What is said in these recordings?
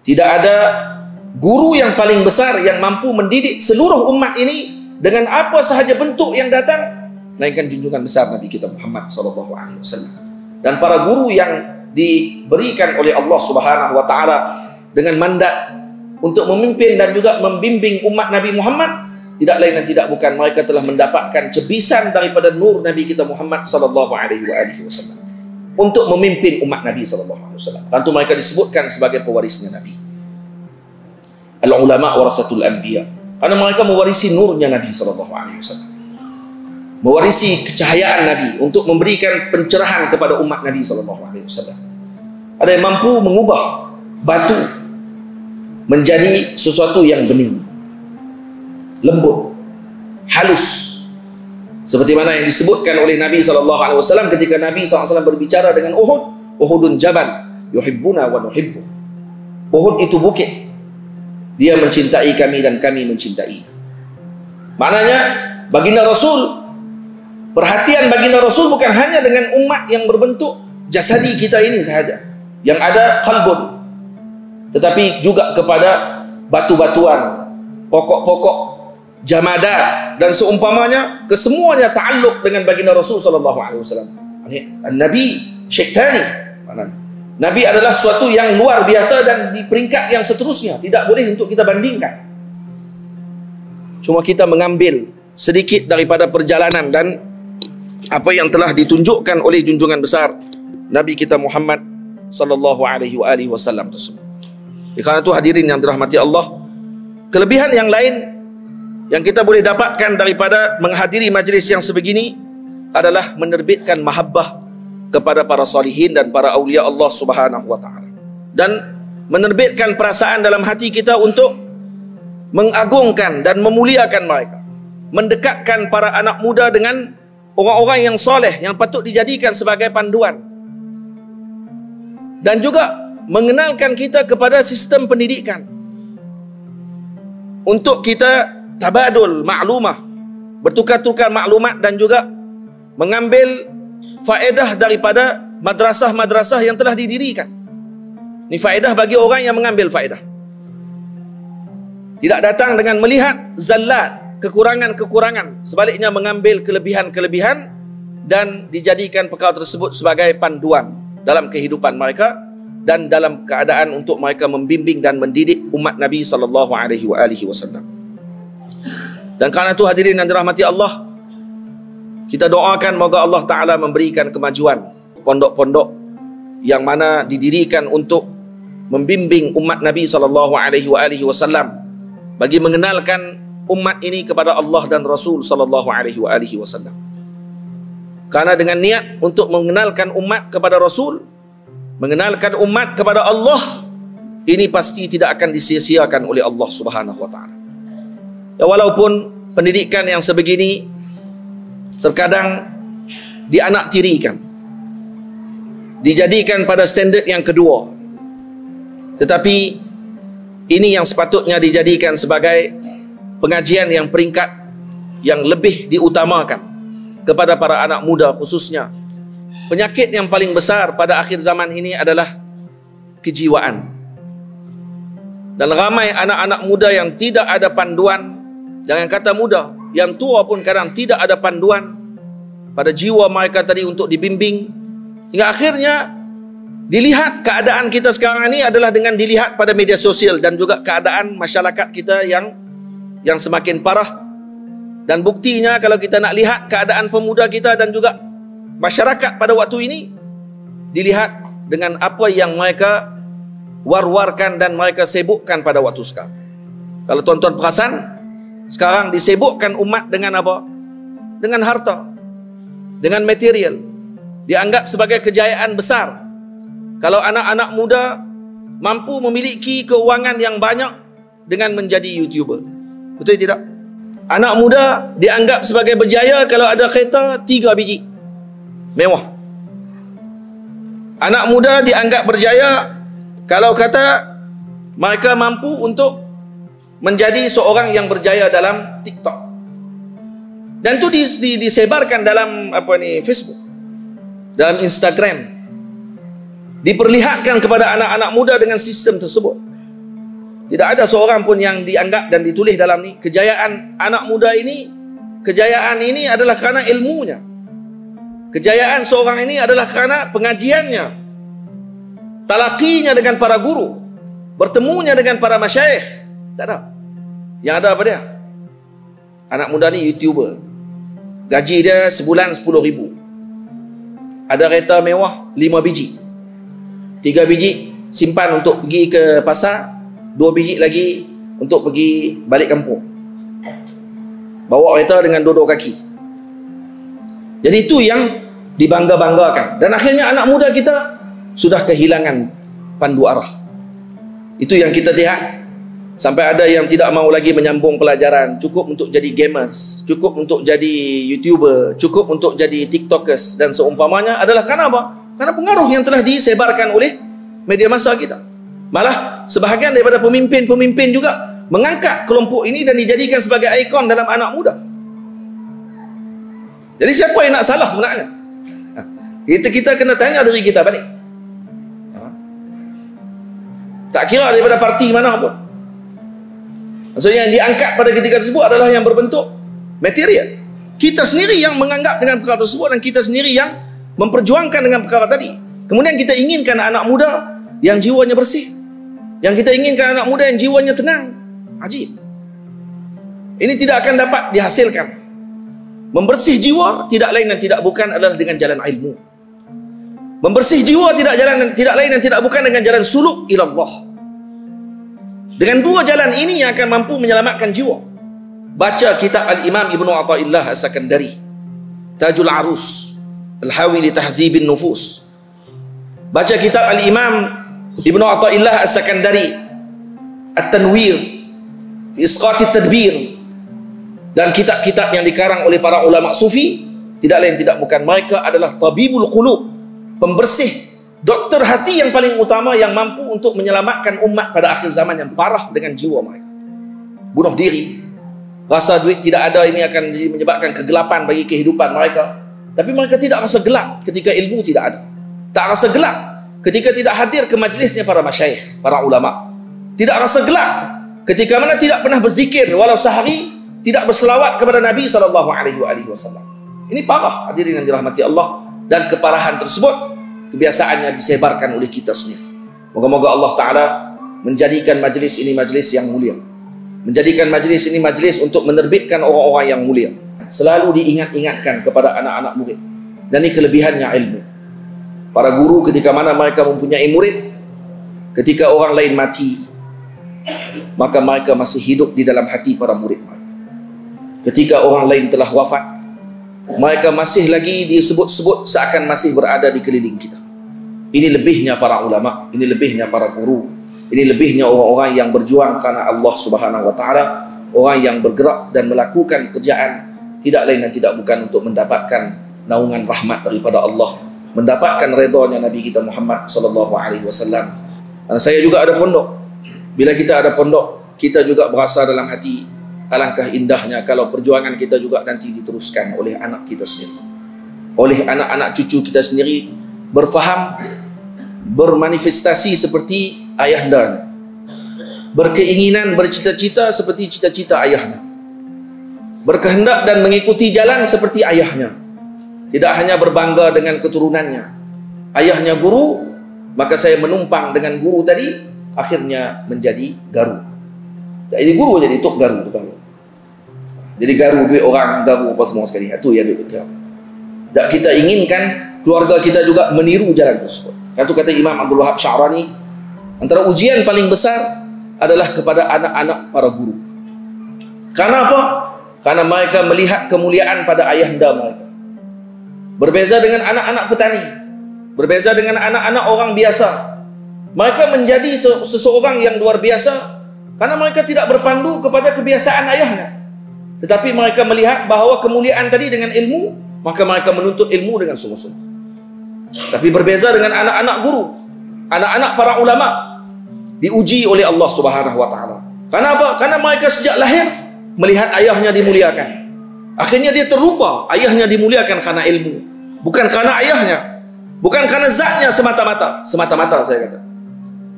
Tidak ada guru yang paling besar yang mampu mendidik seluruh umat ini dengan apa sahaja bentuk yang datang, melainkan junjungan besar Nabi kita Muhammad SAW. Dan para guru yang diberikan oleh Allah Subhanahu wa taala dengan mandat untuk memimpin dan juga membimbing umat Nabi Muhammad, tidak lain dan tidak bukan mereka telah mendapatkan cebisan daripada nur Nabi kita Muhammad SAW untuk memimpin umat Nabi SAW. Tentu mereka disebutkan sebagai pewarisnya Nabi. Al-ulama warasatul anbiya, karena mereka mewarisi nurnya Nabi SAW, mewarisi kecahayaan Nabi untuk memberikan pencerahan kepada umat Nabi SAW. Ada yang mampu mengubah batu menjadi sesuatu yang bening, lembut, halus, seperti mana yang disebutkan oleh Nabi SAW ketika Nabi SAW berbicara dengan Uhud. Uhudun jabal yuhibbuna wa nuhibbu. Uhud itu bukit, dia mencintai kami dan kami mencintai. Maknanya baginda Rasul, perhatian baginda Rasul bukan hanya dengan umat yang berbentuk jasadi kita ini sahaja, yang ada qalbun, tetapi juga kepada batu-batuan, pokok-pokok, jamadat dan seumpamanya, kesemuanya ta'alluq dengan baginda Rasul SAW. Nabi syaitani, Nabi adalah suatu yang luar biasa dan di peringkat yang seterusnya tidak boleh untuk kita bandingkan. Cuma kita mengambil sedikit daripada perjalanan dan apa yang telah ditunjukkan oleh junjungan besar Nabi kita Muhammad SAW tersebut. Karena itu hadirin yang dirahmati Allah, kelebihan yang lain yang kita boleh dapatkan daripada menghadiri majlis yang sebegini adalah menerbitkan mahabbah kepada para salihin dan para awliya Allah Subhanahu wa taala, dan menerbitkan perasaan dalam hati kita untuk mengagungkan dan memuliakan mereka, mendekatkan para anak muda dengan orang-orang yang soleh yang patut dijadikan sebagai panduan, dan juga mengenalkan kita kepada sistem pendidikan untuk kita tabadul maklumah, bertukar-tukar maklumat dan juga mengambil faedah daripada madrasah-madrasah yang telah didirikan. Ini faedah bagi orang yang mengambil faedah, tidak datang dengan melihat zallat, kekurangan-kekurangan, sebaliknya mengambil kelebihan-kelebihan dan dijadikan perkara tersebut sebagai panduan dalam kehidupan mereka dan dalam keadaan untuk mereka membimbing dan mendidik umat Nabi SAW. Dan karena itu hadirin yang dirahmati Allah, kita doakan moga Allah Ta'ala memberikan kemajuan pondok-pondok yang mana didirikan untuk membimbing umat Nabi SAW bagi mengenalkan umat ini kepada Allah dan Rasul SAW. Karena dengan niat untuk mengenalkan umat kepada Rasul, mengenalkan umat kepada Allah, ini pasti tidak akan disia-siakan oleh Allah Subhanahu wa taala. Ya, walaupun pendidikan yang sebegini terkadang dianaktirikan, dijadikan pada standard yang kedua, tetapi ini yang sepatutnya dijadikan sebagai pengajian yang peringkat yang lebih diutamakan kepada para anak muda khususnya. Penyakit yang paling besar pada akhir zaman ini adalah kejiwaan, dan ramai anak-anak muda yang tidak ada panduan. Jangan kata muda, yang tua pun kadang tidak ada panduan pada jiwa mereka tadi untuk dibimbing, hingga akhirnya dilihat keadaan kita sekarang ini adalah dengan dilihat pada media sosial dan juga keadaan masyarakat kita yang semakin parah. Dan buktinya kalau kita nak lihat keadaan pemuda kita dan juga masyarakat pada waktu ini, dilihat dengan apa yang mereka war-warkan dan mereka sibukkan pada waktu sekarang. Kalau tuan-tuan perasan, sekarang disibukkan umat dengan apa? Dengan harta, dengan material, dianggap sebagai kejayaan besar. Kalau anak-anak muda mampu memiliki keuangan yang banyak dengan menjadi YouTuber, betul tidak? Anak muda dianggap sebagai berjaya kalau ada kereta 3 biji mewah. Anak muda dianggap berjaya kalau kata mereka mampu untuk menjadi seorang yang berjaya dalam TikTok. Dan itu disebarkan dalam Facebook, dalam Instagram. Diperlihatkan kepada anak-anak muda dengan sistem tersebut. Tidak ada seorang pun yang dianggap dan ditulis dalam ni kejayaan anak muda ini. Kejayaan ini adalah kerana ilmunya. Kejayaan seorang ini adalah kerana pengajiannya, talaqinya dengan para guru, bertemunya dengan para masyayikh. Tak ada. Yang ada apa dia? Anak muda ni YouTuber. Gaji dia sebulan 10,000. Ada kereta mewah 5 biji. 3 biji simpan untuk pergi ke pasar, 2 biji lagi untuk pergi balik kampung. Bawa kereta dengan dua kaki. Jadi itu yang dibangga-banggakan. Dan akhirnya anak muda kita sudah kehilangan pandu arah. Itu yang kita lihat. Sampai ada yang tidak mau lagi menyambung pelajaran, cukup untuk jadi gamers, cukup untuk jadi YouTuber, cukup untuk jadi TikTokers dan seumpamanya. Adalah kerana apa? Karena pengaruh yang telah disebarkan oleh media massa kita. Malah sebahagian daripada pemimpin-pemimpin juga mengangkat kelompok ini dan dijadikan sebagai ikon dalam anak muda. Jadi siapa yang nak salah sebenarnya? Kita kena tanya diri kita balik. Tak kira daripada parti mana pun. Maksudnya yang diangkat pada ketika tersebut adalah yang berbentuk material. Kita sendiri yang menganggap dengan perkara tersebut dan kita sendiri yang memperjuangkan dengan perkara tadi. Kemudian kita inginkan anak muda yang jiwanya bersih. Yang kita inginkan anak muda yang jiwanya tenang. Ajib. Ini tidak akan dapat dihasilkan. Membersih jiwa tidak lain dan tidak bukan adalah dengan jalan ilmu. Membersih jiwa tidak lain dan tidak bukan dengan jalan suluk ila Allah. Dengan dua jalan ini yang akan mampu menyelamatkan jiwa. Baca kitab Al-Imam Ibnu Athaillah As-Sakandari, Tajul Arus, Al-Hawi li Tahzibin Nufus. Baca kitab Al-Imam Ibnu Athaillah As-Sakandari, At-Tanwir, Isqati Tadbir, dan kitab-kitab yang dikarang oleh para ulama sufi. Tidak lain tidak bukan mereka adalah tabibul qulub, pembersih, dokter hati yang paling utama yang mampu untuk menyelamatkan umat pada akhir zaman yang parah dengan jiwa mereka. Bunuh diri, rasa duit tidak ada, ini akan menyebabkan kegelapan bagi kehidupan mereka. Tapi mereka tidak rasa gelap ketika ilmu tidak ada. Tak rasa gelap ketika tidak hadir ke majlisnya para masyayikh, para ulama. Tidak rasa gelap ketika mana tidak pernah berzikir walau sehari, tidak berselawat kepada Nabi SAW. Ini parah, hadirin yang dirahmati Allah. Dan keparahan tersebut kebiasaannya disebarkan oleh kita sendiri. Moga-moga Allah Ta'ala menjadikan majlis ini majlis yang mulia, menjadikan majlis ini majlis untuk menerbitkan orang-orang yang mulia. Selalu diingat-ingatkan kepada anak-anak murid. Dan ini kelebihannya ilmu. Para guru ketika mana mereka mempunyai murid, ketika orang lain mati, maka mereka masih hidup di dalam hati para murid mereka. Ketika orang lain telah wafat, mereka masih lagi disebut-sebut seakan masih berada di keliling kita. Ini lebihnya para ulama, ini lebihnya para guru, ini lebihnya orang-orang yang berjuang karena Allah Subhanahu wa Ta'ala, orang yang bergerak dan melakukan kerjaan tidak lain dan tidak bukan untuk mendapatkan naungan rahmat daripada Allah, mendapatkan redanya Nabi kita Muhammad sallallahu alaihi wasallam. Saya juga ada pondok. Bila kita ada pondok, kita juga berasa dalam hati, alangkah indahnya kalau perjuangan kita juga nanti diteruskan oleh anak kita sendiri, oleh anak-anak cucu kita sendiri, berfaham, bermanifestasi seperti ayahandanya, berkeinginan, bercita-cita seperti cita-cita ayahnya, berkehendak dan mengikuti jalan seperti ayahnya. Tidak hanya berbangga dengan keturunannya. Ayahnya guru, maka saya menumpang dengan guru tadi, akhirnya menjadi garu. Jadi guru jadi tok garu. Jadi garu duit orang, garu apa semua sekali. Itu yang duit garu. Dan kita inginkan keluarga kita juga meniru jalan tersebut. Itu kata Imam Abdul Wahab Sya'rani, antara ujian paling besar adalah kepada anak-anak para guru. Karena apa? Karena mereka melihat kemuliaan pada ayahanda mereka. Berbeza dengan anak-anak petani, berbeza dengan anak-anak orang biasa. Mereka menjadi seseorang yang luar biasa karena mereka tidak berpandu kepada kebiasaan ayahnya. Tetapi mereka melihat bahawa kemuliaan tadi dengan ilmu, maka mereka menuntut ilmu dengan sungguh-sungguh. Tapi berbeza dengan anak-anak guru, anak-anak para ulama, diuji oleh Allah Subhanahu wa Ta'ala. Karena apa? Karena mereka sejak lahir melihat ayahnya dimuliakan. Akhirnya dia terlupa ayahnya dimuliakan karena ilmu, bukan karena ayahnya, bukan karena zatnya semata-mata saya kata,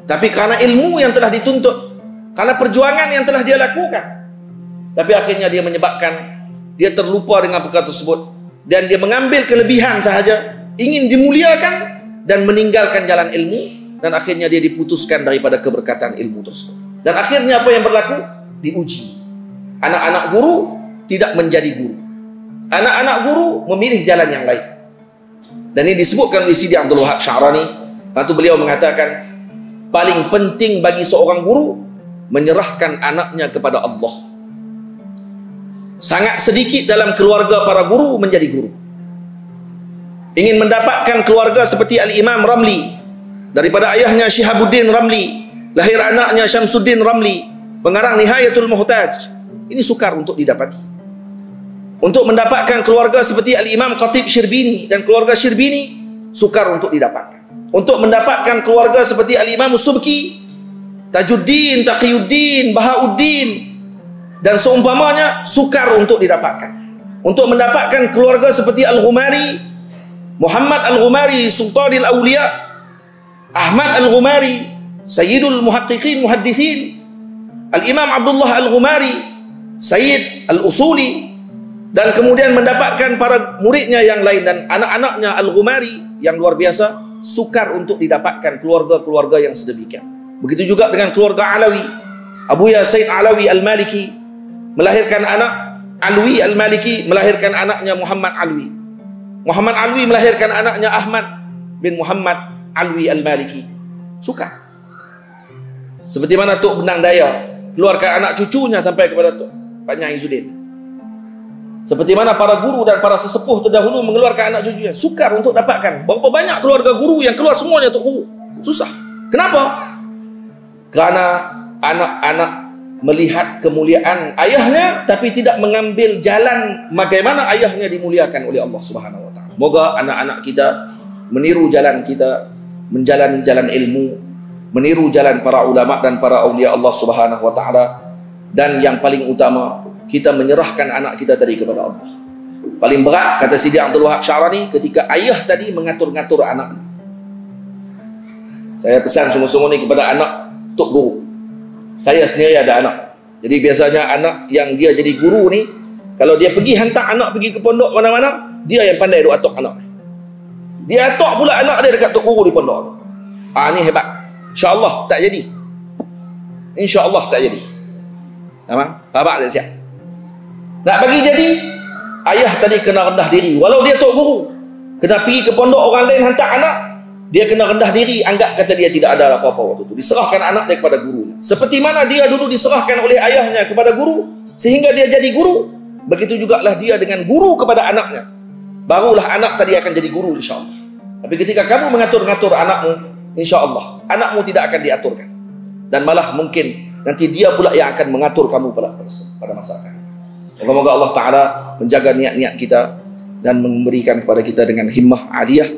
tapi karena ilmu yang telah dituntut karena perjuangan yang telah dia lakukan. Tapi akhirnya dia menyebabkan dia terlupa dengan perkara tersebut, dan dia mengambil kelebihan sahaja, ingin dimuliakan dan meninggalkan jalan ilmu, dan akhirnya dia diputuskan daripada keberkatan ilmu tersebut. Dan akhirnya apa yang berlaku? Diuji. Anak-anak guru tidak menjadi guru. Anak-anak guru memilih jalan yang lain. Dan ini disebutkan oleh Sidi Abdul Wahab Sya'rani. Lalu beliau mengatakan, paling penting bagi seorang guru menyerahkan anaknya kepada Allah. Sangat sedikit dalam keluarga para guru menjadi guru. Ingin mendapatkan keluarga seperti Al-Imam Ramli, daripada ayahnya Syihabuddin Ramli, lahir anaknya Syamsuddin Ramli, pengarang Nihayatul Muhtaj. Ini sukar untuk didapati. Untuk mendapatkan keluarga seperti Al-Imam Khatib Syirbini dan keluarga Syirbini, sukar untuk didapatkan. Untuk mendapatkan keluarga seperti Al-Imam Subki, Tajuddin, Taqiyuddin, Bahauddin dan seumpamanya, sukar untuk didapatkan. Untuk mendapatkan keluarga seperti Al-Ghumari, Muhammad Al-Ghumari, Sultanil Awliya, Ahmad Al-Ghumari, Sayyidul Muhaqqiqin Muhaddithin, Al-Imam Abdullah Al-Ghumari, Sayyid Al-Usuli, dan kemudian mendapatkan para muridnya yang lain dan anak-anaknya Al-Ghumari yang luar biasa, sukar untuk didapatkan keluarga-keluarga yang sedemikian. Begitu juga dengan keluarga Alawi. Abuya Said Alawi Al-Maliki melahirkan anak Alwi Al-Maliki, melahirkan anaknya Muhammad Alwi. Muhammad Alwi melahirkan anaknya Ahmad bin Muhammad Alwi Al-Maliki. Sukar. Seperti mana Tok Benang Daya keluarkan anak cucunya sampai kepada Tok Pak Nyai Izzuddin. Seperti mana para guru dan para sesepuh terdahulu mengeluarkan anak cucunya. Sukar untuk dapatkan. Berapa banyak keluarga guru yang keluar semuanya Tok Guru. Susah. Kenapa? Karena anak-anak melihat kemuliaan ayahnya, tapi tidak mengambil jalan bagaimana ayahnya dimuliakan oleh Allah Subhanahu wa taala. Moga anak-anak kita meniru jalan kita, menjalani jalan ilmu, meniru jalan para ulama dan para aulia Allah Subhanahu wa taala. Dan yang paling utama, kita menyerahkan anak kita tadi kepada Allah. Paling berat, kata Sidi Abdul Wahab Sya'rani, ketika ayah tadi mengatur-ngatur anak. Saya pesan sungguh-sungguh ni kepada anak Tok Guru. Saya sendiri ada anak. Jadi biasanya anak yang dia jadi guru ni, kalau dia pergi hantar anak pergi ke pondok mana-mana, dia yang pandai duk atok anak. Dia atok pula anak dia dekat Tok Guru di pondok. Ni hebat. InsyaAllah tak jadi. InsyaAllah tak jadi. Nampak? Bapak tak siap. Nak bagi jadi, ayah tadi kena rendah diri. Walau dia Tok Guru, kena pergi ke pondok orang lain hantar anak, dia kena rendah diri, anggap kata dia tidak ada apa-apa waktu itu. Diserahkan anak dia kepada gurunya. Seperti mana dia dulu diserahkan oleh ayahnya kepada guru, sehingga dia jadi guru, begitu jugalah dia dengan guru kepada anaknya. Barulah anak tadi akan jadi guru insyaAllah. Tapi ketika kamu mengatur-ngatur anakmu, insyaAllah anakmu tidak akan diaturkan. Dan malah mungkin nanti dia pula yang akan mengatur kamu pada masa akan. Semoga Allah Ta'ala menjaga niat-niat kita dan memberikan kepada kita dengan himmah aliyah